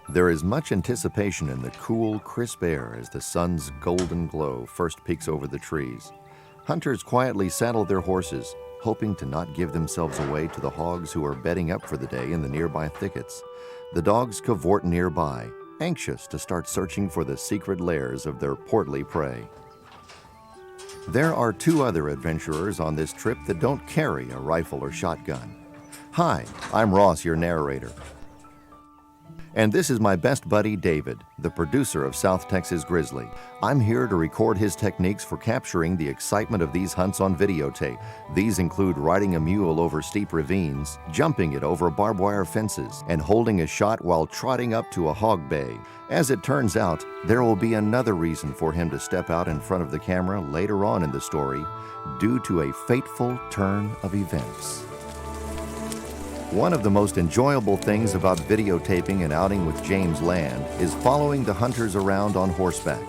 There is much anticipation in the cool, crisp air as the sun's golden glow first peeks over the trees. Hunters quietly saddle their horses, hoping to not give themselves away to the hogs who are bedding up for the day in the nearby thickets. The dogs cavort nearby, anxious to start searching for the secret lairs of their portly prey. There are two other adventurers on this trip that don't carry a rifle or shotgun. Hi, I'm Ross, your narrator. And this is my best buddy, David, the producer of South Texas Grizzly. I'm here to record his techniques for capturing the excitement of these hunts on videotape. These include riding a mule over steep ravines, jumping it over barbed wire fences, and holding a shot while trotting up to a hog bay. As it turns out, there will be another reason for him to step out in front of the camera later on in the story, due to a fateful turn of events. One of the most enjoyable things about videotaping an outing with James Land is following the hunters around on horseback.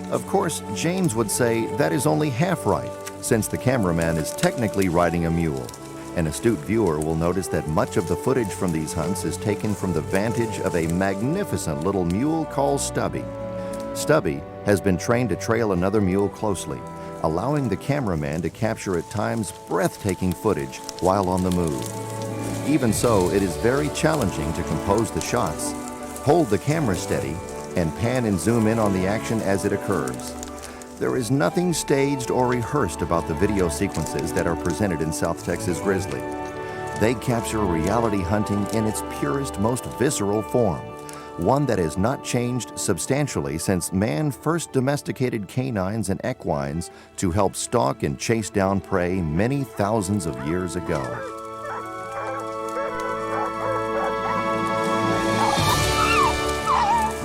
Of course, James would say that is only half right, since the cameraman is technically riding a mule. An astute viewer will notice that much of the footage from these hunts is taken from the vantage of a magnificent little mule called Stubby. Stubby has been trained to trail another mule closely, allowing the cameraman to capture at times breathtaking footage while on the move. Even so, it is very challenging to compose the shots, hold the camera steady, and pan and zoom in on the action as it occurs. There is nothing staged or rehearsed about the video sequences that are presented in South Texas Grizzly. They capture reality hunting in its purest, most visceral form, one that has not changed substantially since man first domesticated canines and equines to help stalk and chase down prey many thousands of years ago.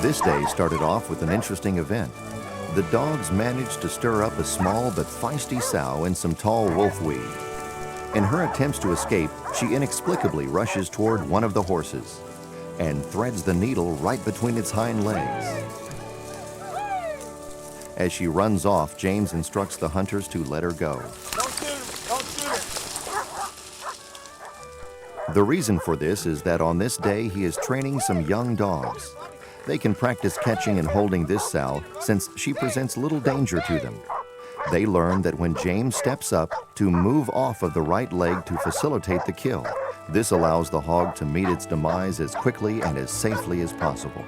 This day started off with an interesting event. The dogs managed to stir up a small but feisty sow in some tall wolfweed. In her attempts to escape, she inexplicably rushes toward one of the horses and threads the needle right between its hind legs. As she runs off, James instructs the hunters to let her go. Don't shoot him! Don't shoot him! The reason for this is that on this day he is training some young dogs. They can practice catching and holding this sow since she presents little danger to them. They learn that when James steps up, to move off of the right leg to facilitate the kill. This allows the hog to meet its demise as quickly and as safely as possible.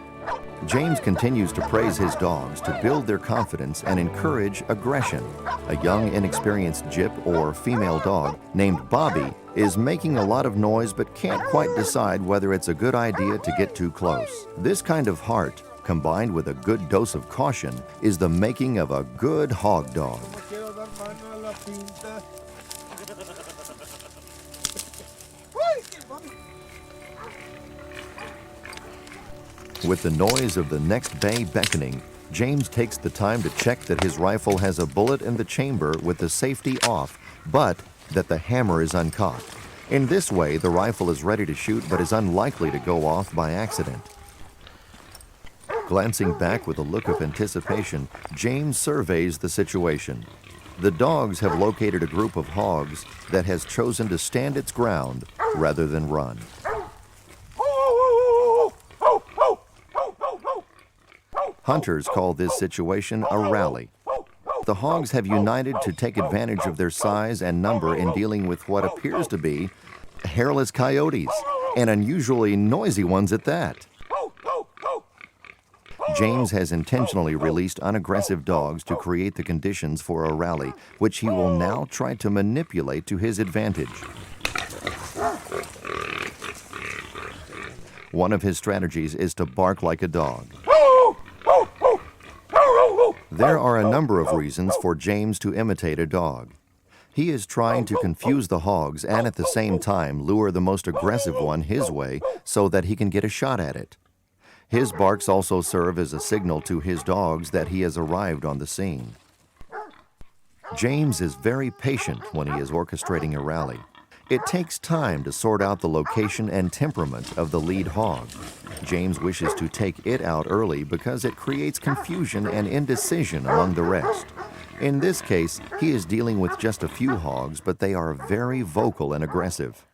James continues to praise his dogs to build their confidence and encourage aggression. A young, inexperienced gyp or female dog named Bobby is making a lot of noise but can't quite decide whether it's a good idea to get too close. This kind of heart, combined with a good dose of caution, is the making of a good hog dog. With the noise of the next bay beckoning, James takes the time to check that his rifle has a bullet in the chamber with the safety off, but that the hammer is uncocked. In this way, the rifle is ready to shoot but is unlikely to go off by accident. Glancing back with a look of anticipation, James surveys the situation. The dogs have located a group of hogs that has chosen to stand its ground rather than run. Hunters call this situation a rally. The hogs have united to take advantage of their size and number in dealing with what appears to be hairless coyotes, and unusually noisy ones at that. James has intentionally released unaggressive dogs to create the conditions for a rally, which he will now try to manipulate to his advantage. One of his strategies is to bark like a dog. There are a number of reasons for James to imitate a dog. He is trying to confuse the hogs and at the same time lure the most aggressive one his way so that he can get a shot at it. His barks also serve as a signal to his dogs that he has arrived on the scene. James is very patient when he is orchestrating a rally. It takes time to sort out the location and temperament of the lead hog. James wishes to take it out early because it creates confusion and indecision among the rest. In this case, he is dealing with just a few hogs, but they are very vocal and aggressive.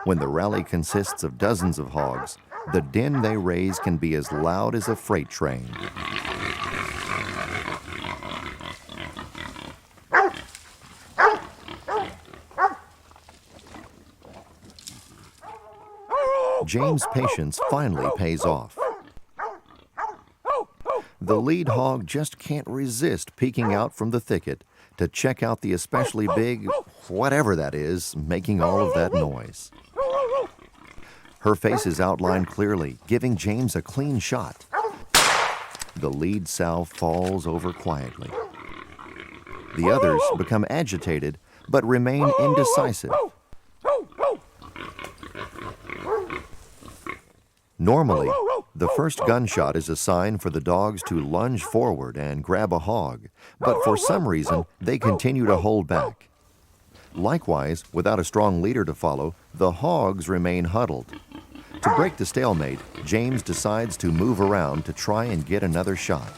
When the rally consists of dozens of hogs, the din they raise can be as loud as a freight train. James' patience finally pays off. The lead hog just can't resist peeking out from the thicket to check out the especially big, whatever that is, making all of that noise. Her face is outlined clearly, giving James a clean shot. The lead sow falls over quietly. The others become agitated, but remain indecisive. Normally, the first gunshot is a sign for the dogs to lunge forward and grab a hog, but for some reason, they continue to hold back. Likewise, without a strong leader to follow, the hogs remain huddled. To break the stalemate, James decides to move around to try and get another shot.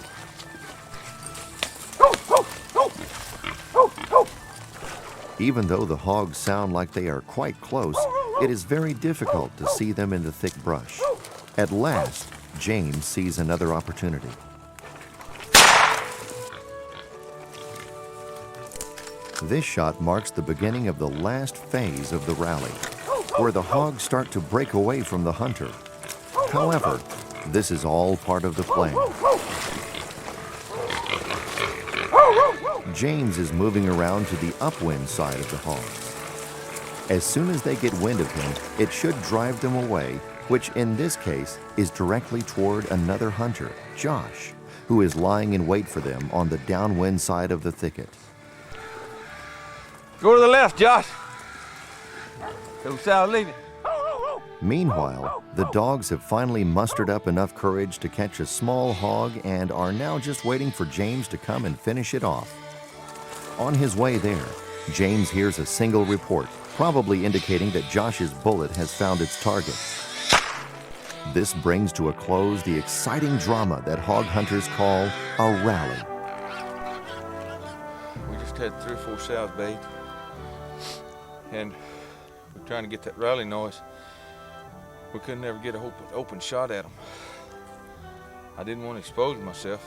Even though the hogs sound like they are quite close, it is very difficult to see them in the thick brush. At last, James sees another opportunity. This shot marks the beginning of the last phase of the rally, where the hogs start to break away from the hunter. However, this is all part of the plan. James is moving around to the upwind side of the hogs. As soon as they get wind of him, it should drive them away, which in this case is directly toward another hunter, Josh, who is lying in wait for them on the downwind side of the thicket. Go to the left, Josh. Go south, leave it. Meanwhile, the dogs have finally mustered up enough courage to catch a small hog and are now just waiting for James to come and finish it off. On his way there, James hears a single report, probably indicating that Josh's bullet has found its target. This brings to a close the exciting drama that hog hunters call a rally. We just had 3 or 4 sows bait, and we're trying to get that rally noise. We couldn't ever get an open shot at them. I didn't want to expose myself,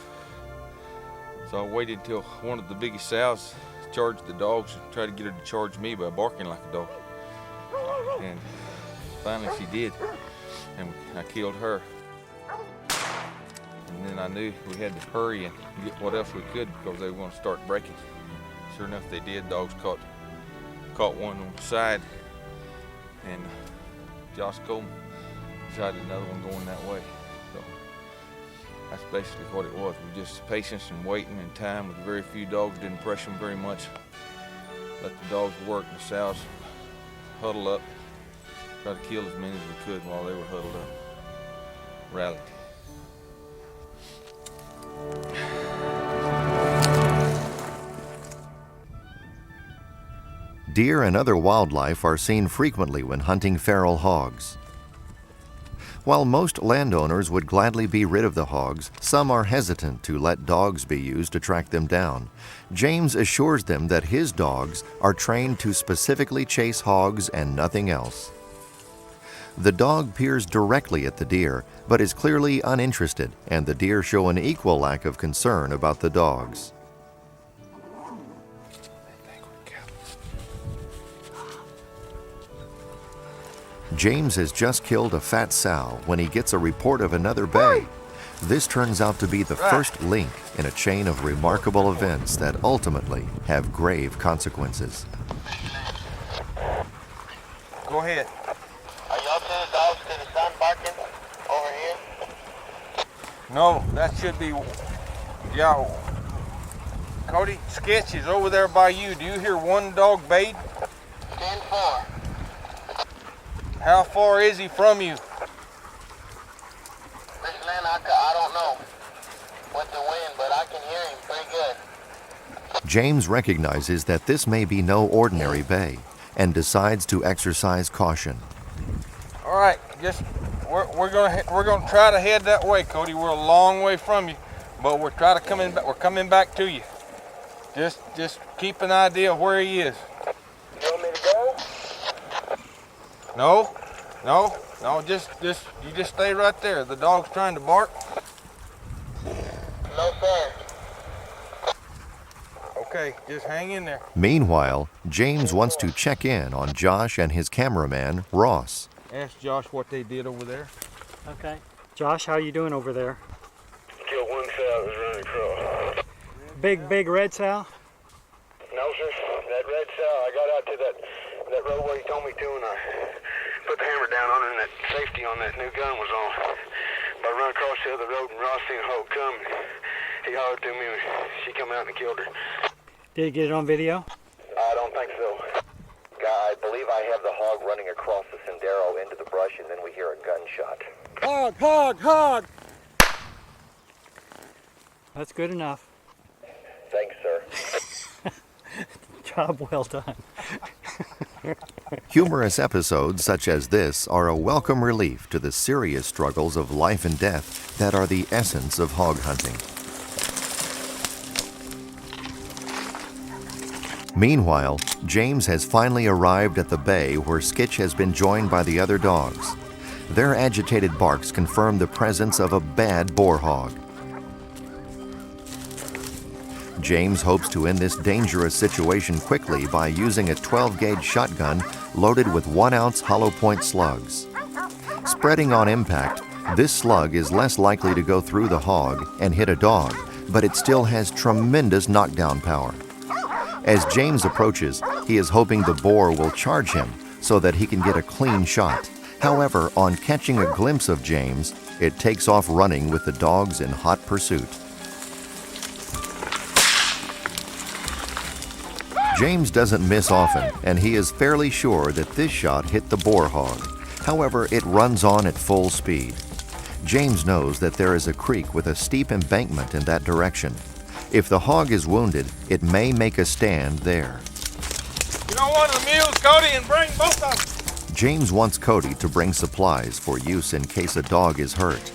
so I waited until one of the biggest sows charged the dogs and tried to get her to charge me by barking like a dog. And finally she did, and I killed her. And then I knew we had to hurry and get what else we could because they were going to start breaking. Sure enough, they did. Dogs caught one on the side, and Josh Coleman decided another one going that way. So that's basically what it was. We just patience and waiting and time with very few dogs. Didn't press them very much. Let the dogs work and the sows huddle up. Try to kill as many as we could while they were huddled up. Rallied. Deer and other wildlife are seen frequently when hunting feral hogs. While most landowners would gladly be rid of the hogs, some are hesitant to let dogs be used to track them down. James assures them that his dogs are trained to specifically chase hogs and nothing else. The dog peers directly at the deer, but is clearly uninterested, and the deer show an equal lack of concern about the dogs. James has just killed a fat sow when he gets a report of another bay. This turns out to be the first link in a chain of remarkable events that ultimately have grave consequences. Go ahead. Are y'all sending dogs to the sun barking over here? No, that should be, yeah. Cody, Sketch is over there by you. Do you hear one dog bayed? 10-4. How far is he from you? Mr. Lynn, I don't know with the wind, but I can hear him pretty good. James recognizes that this may be no ordinary bay and decides to exercise caution. All right, just we're gonna try to head that way, Cody. We're a long way from you, but we're coming back to you. Just keep an idea of where he is. You want me to go? No, No, you just stay right there. The dog's trying to bark. No, sir. Okay, just hang in there. Meanwhile, James wants to check in on Josh and his cameraman, Ross. Ask Josh what they did over there. Okay. Josh, how you doing over there? Killed one sow that was running across. Big red sow? No, sir. That red sow, I got out to that road where he told me to, and I put the hammer down on her, and that safety on that new gun was on. But I run across the other road, and Ross seen a hog come. He hollered to me, and she come out and killed her. Did you get it on video? I don't think so. I believe I have the hog running across the sendero into the brush, and then we hear a gunshot. Hog! That's good enough. Thanks, sir. Job well done. Humorous episodes such as this are a welcome relief to the serious struggles of life and death that are the essence of hog hunting. Meanwhile, James has finally arrived at the bay where Skitch has been joined by the other dogs. Their agitated barks confirm the presence of a bad boar hog. James hopes to end this dangerous situation quickly by using a 12-gauge shotgun loaded with 1-ounce hollow point slugs. Spreading on impact, this slug is less likely to go through the hog and hit a dog, but it still has tremendous knockdown power. As James approaches, he is hoping the boar will charge him so that he can get a clean shot. However, on catching a glimpse of James, it takes off running with the dogs in hot pursuit. James doesn't miss often, and he is fairly sure that this shot hit the boar hog. However, it runs on at full speed. James knows that there is a creek with a steep embankment in that direction. If the hog is wounded, it may make a stand there. Get on one of the mules, Cody, and bring both of them. James wants Cody to bring supplies for use in case a dog is hurt.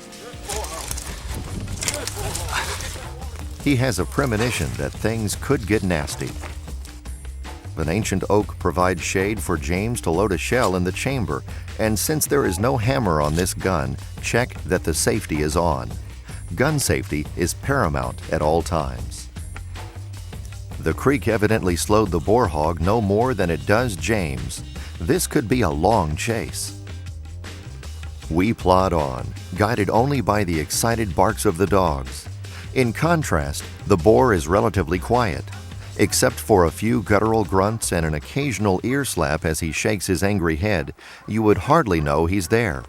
He has a premonition that things could get nasty. An ancient oak provides shade for James to load a shell in the chamber, and since there is no hammer on this gun, check that the safety is on. Gun safety is paramount at all times. The creek evidently slowed the boar hog no more than it does James. This could be a long chase. We plod on, guided only by the excited barks of the dogs. In contrast, the boar is relatively quiet. Except for a few guttural grunts and an occasional ear slap as he shakes his angry head, you would hardly know he's there.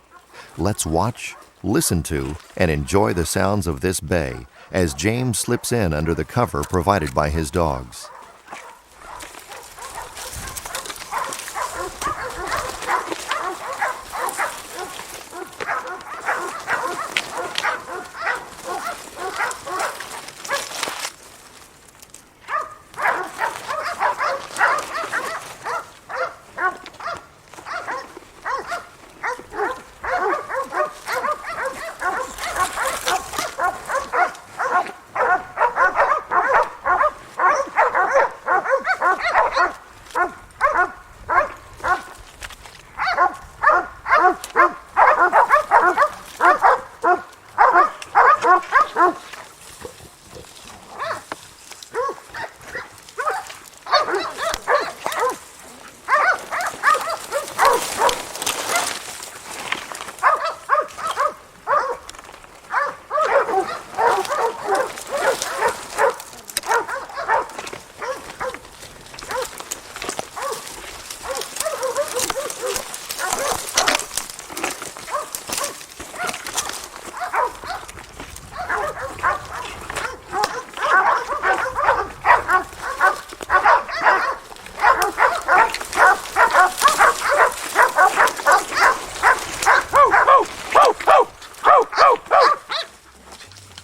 Let's watch, listen to, and enjoy the sounds of this bay as James slips in under the cover provided by his dogs.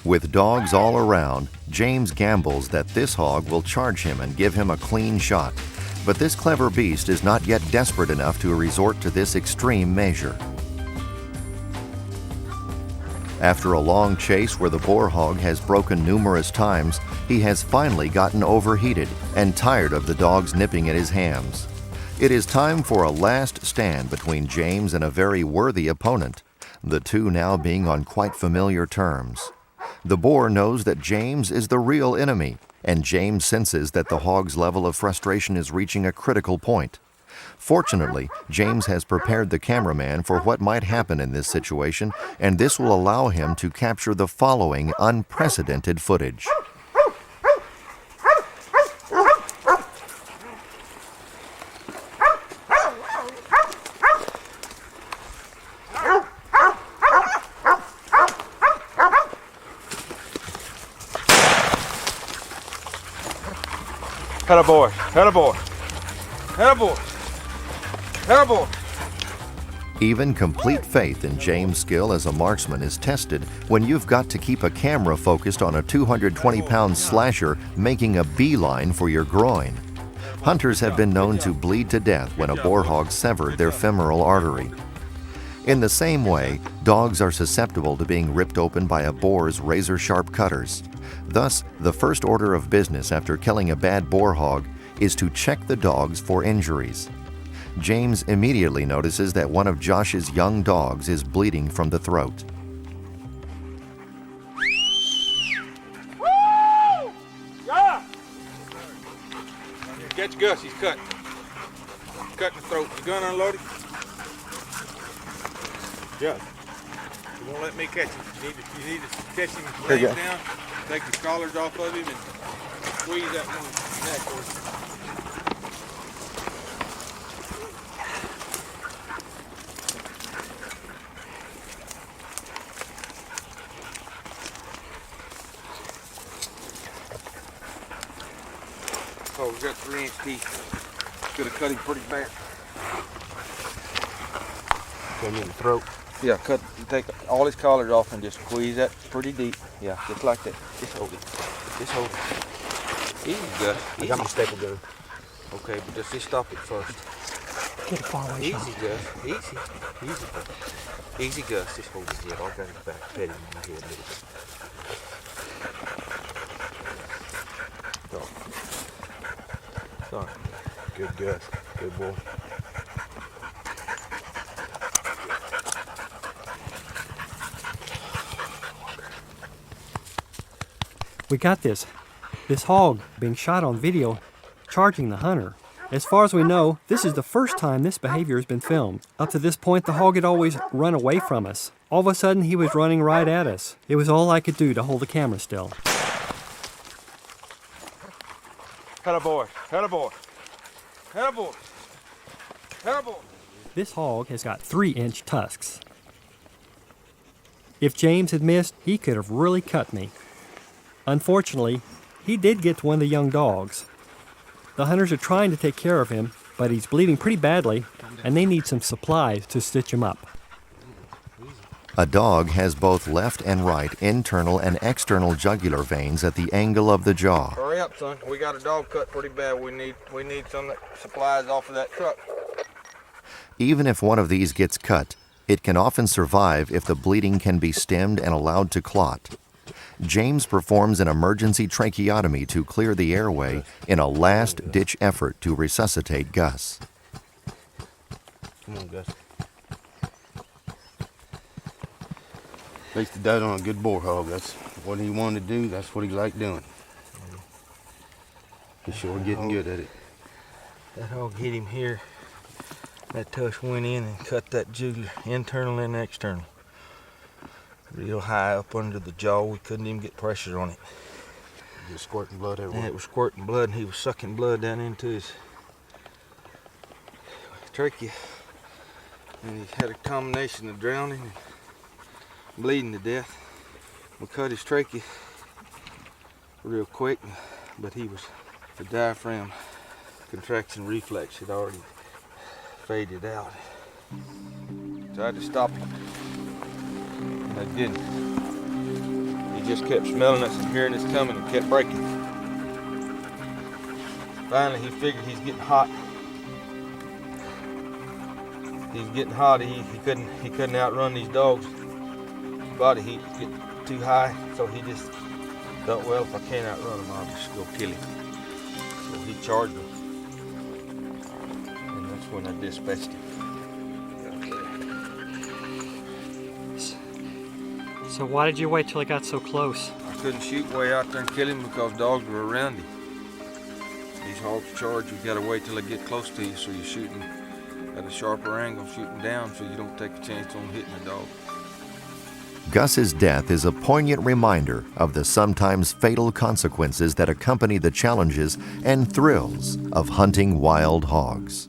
With dogs all around, James gambles that this hog will charge him and give him a clean shot. But this clever beast is not yet desperate enough to resort to this extreme measure. After a long chase where the boar hog has broken numerous times, he has finally gotten overheated and tired of the dogs nipping at his hams. It is time for a last stand between James and a very worthy opponent, the two now being on quite familiar terms. The boar knows that James is the real enemy, and James senses that the hog's level of frustration is reaching a critical point. Fortunately, James has prepared the cameraman for what might happen in this situation, and this will allow him to capture the following unprecedented footage. Attaboy, attaboy, attaboy, attaboy. Even complete faith in James' skill as a marksman is tested when you've got to keep a camera focused on a 220-pound slasher making a beeline for your groin. Hunters have been known to bleed to death when a boar hog severed their femoral artery. In the same way, dogs are susceptible to being ripped open by a boar's razor-sharp cutters. Thus, the first order of business after killing a bad boar hog is to check the dogs for injuries. James immediately notices that one of Josh's young dogs is bleeding from the throat. Catch Gus, he's cut. Cut in the throat. The gun unloaded? Yeah. You won't let me catch him. You need to catch him laying down, take the collars off of him, and squeeze that one neck over. Oh, we got 3-inch teeth. Could have cut him pretty bad. Cut him in the throat. Yeah, take all his collars off and just squeeze that pretty deep. Yeah, just like that. Just hold it. Just hold it. Easy, Gus. I got my staple gun. Okay, but just stop it first. Get a far away Easy, shot. Gus. Easy. Easy, Gus. Easy, Gus. Just hold his head. I'll get his back. Pet him in the head a little bit. Sorry. Good Gus. Good boy. We got this hog being shot on video, charging the hunter. As far as we know, this is the first time this behavior has been filmed. Up to this point, the hog had always run away from us. All of a sudden, he was running right at us. It was all I could do to hold the camera still. Attaboy. Attaboy. Attaboy. Attaboy. This hog has got 3-inch tusks. If James had missed, he could have really cut me. Unfortunately, he did get to one of the young dogs. The hunters are trying to take care of him, but he's bleeding pretty badly, and they need some supplies to stitch him up. A dog has both left and right internal and external jugular veins at the angle of the jaw. Hurry up, son. We got a dog cut pretty bad. We need some supplies off of that truck. Even if one of these gets cut, it can often survive if the bleeding can be stemmed and allowed to clot. James performs an emergency tracheotomy to clear the airway in a last-ditch effort to resuscitate Gus. Come on, Gus. At least he died on a good boar hog. That's what he wanted to do. That's what he liked doing. He's sure getting good at it. That hog hit him here. That tusk went in and cut that jugular, internal and external. Real high up under the jaw. We couldn't even get pressure on it. He was squirting blood everywhere. And it was squirting blood, and he was sucking blood down into his trachea. And he had a combination of drowning and bleeding to death. We cut his trachea real quick, but the diaphragm contraction reflex had already faded out. So I had to stop him. And I didn't. He just kept smelling us and hearing us coming and kept breaking. Finally, he figured he's getting hot. He's getting hot. He couldn't outrun these dogs. His body heat was getting too high, so he just thought, well, if I can't outrun him, I'll just go kill him. So he charged him. And when I dispatched him. So why did you wait till he got so close? I couldn't shoot way out there and kill him because dogs were around him. These hogs charge, you gotta wait till they get close to you, so you're shooting at a sharper angle, shooting down, so you don't take a chance on hitting a dog. Gus's death is a poignant reminder of the sometimes fatal consequences that accompany the challenges and thrills of hunting wild hogs.